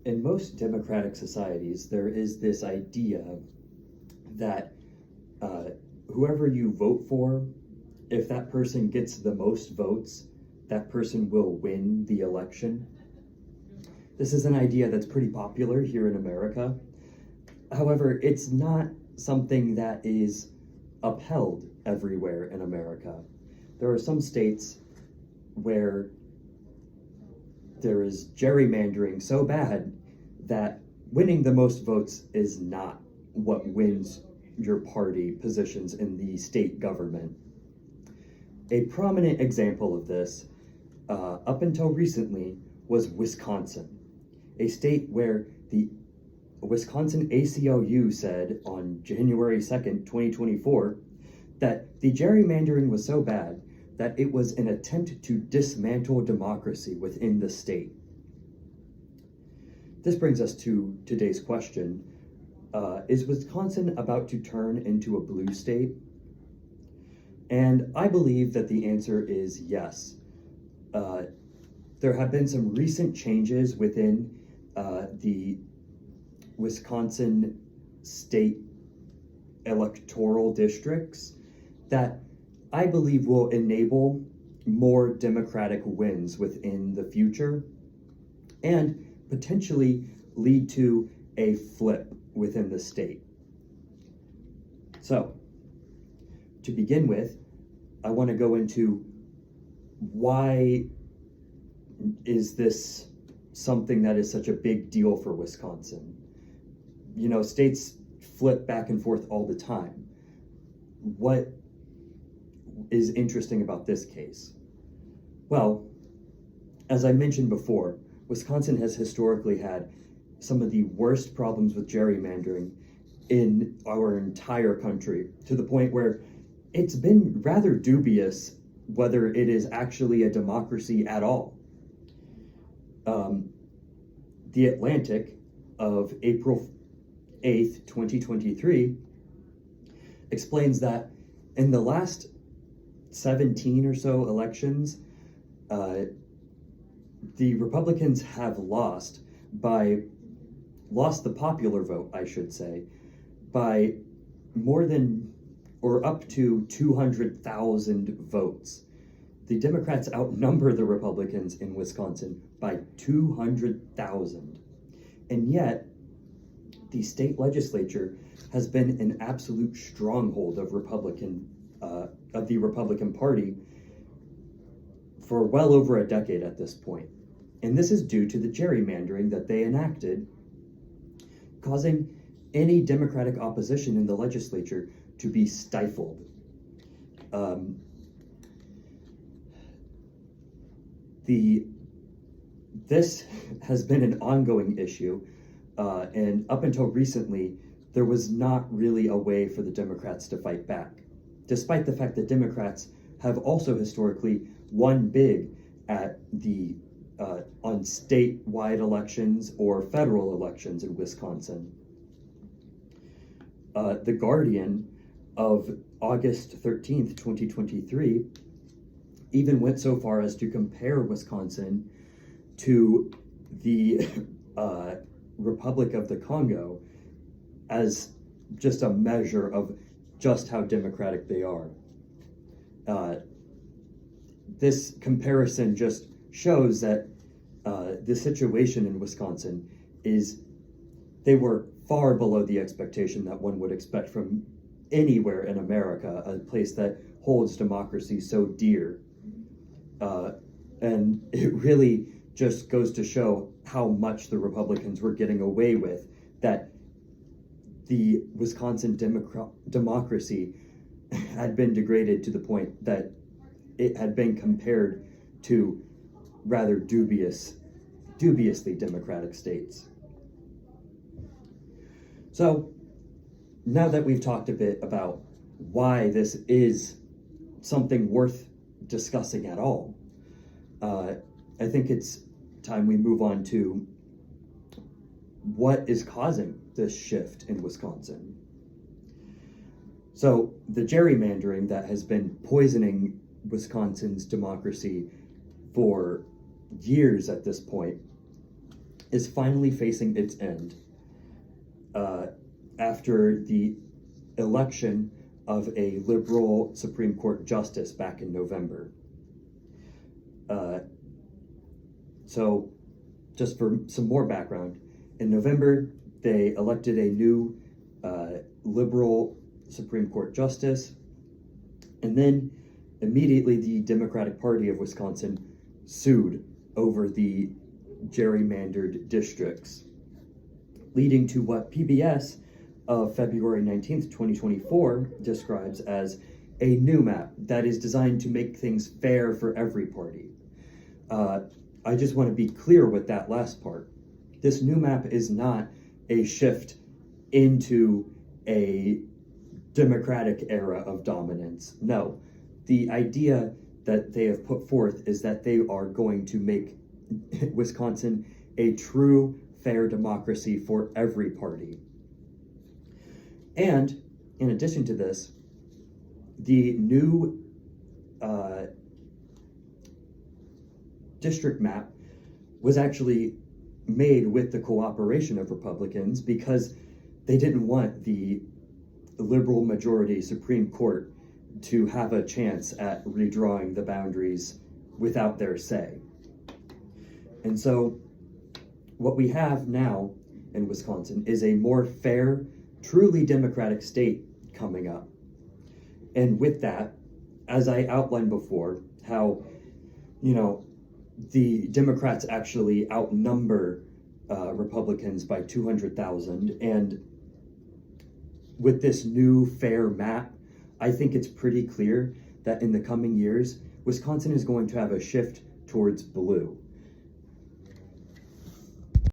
In most democratic societies, there is this idea that whoever you vote for, if that person gets the most votes, that person will win the election. This is an idea that's pretty popular here in America. However, it's not something that is upheld everywhere in America. There are some states where there is gerrymandering so bad that winning the most votes is not what wins your party positions in the state government. A prominent example of this, up until recently, was Wisconsin, a state where the Wisconsin ACLU said on January 2nd, 2024, that the gerrymandering was so bad that it was an attempt to dismantle democracy within the state. This brings us to today's question. Is Wisconsin about to turn into a blue state? And I believe that the answer is yes. There have been some recent changes within the Wisconsin state electoral districts that I believe will enable more democratic wins within the future and potentially lead to a flip within the state. So, to begin with, I want to go into why is this something that is such a big deal for Wisconsin? You know, states flip back and forth all the time. What is interesting about this case? Well, as I mentioned before, Wisconsin has historically had some of the worst problems with gerrymandering in our entire country, to the point where it's been rather dubious whether it is actually a democracy at all. The Atlantic of April 8th, 2023, explains that in the last 17 or so elections, the Republicans have lost the popular vote, I should say, by more than or up to 200,000 votes. The Democrats outnumber the Republicans in Wisconsin by 200,000. And yet, the state legislature has been an absolute stronghold of the Republican Party for well over a decade at this point. And this is due to the gerrymandering that they enacted, causing any Democratic opposition in the legislature to be stifled. This has been an ongoing issue, and up until recently, there was not really a way for the Democrats to fight back, despite the fact that Democrats have also historically won big at the on statewide elections or federal elections in Wisconsin. The Guardian of August 13th, 2023, even went so far as to compare Wisconsin to the Republic of the Congo as just a measure of just how democratic they are. This comparison just shows that the situation in Wisconsin is, they were far below the expectation that one would expect from anywhere in America, a place that holds democracy so dear. And it really just goes to show how much the Republicans were getting away with, that the Wisconsin democracy had been degraded to the point that it had been compared to rather dubiously democratic states. So now that we've talked a bit about why this is something worth discussing at all, I think it's time we move on to what is causing this shift in Wisconsin. So the gerrymandering that has been poisoning Wisconsin's democracy for years at this point is finally facing its end after the election of a liberal Supreme Court justice back in November. So, just for some more background, in November, they elected a new liberal Supreme Court justice, and then immediately the Democratic Party of Wisconsin sued over the gerrymandered districts, leading to what PBS of February 19th, 2024 describes as a new map that is designed to make things fair for every party. I just want to be clear with that last part. This new map is not a shift into a democratic era of dominance. No, the idea that they have put forth is that they are going to make Wisconsin a true fair democracy for every party. And in addition to this, the new district map was actually made with the cooperation of Republicans because they didn't want the liberal majority Supreme Court to have a chance at redrawing the boundaries without their say. And so what we have now in Wisconsin is a more fair, truly democratic state coming up. And with that, as I outlined before, how, the Democrats actually outnumber Republicans by 200,000. And with this new fair map, I think it's pretty clear that in the coming years, Wisconsin is going to have a shift towards blue.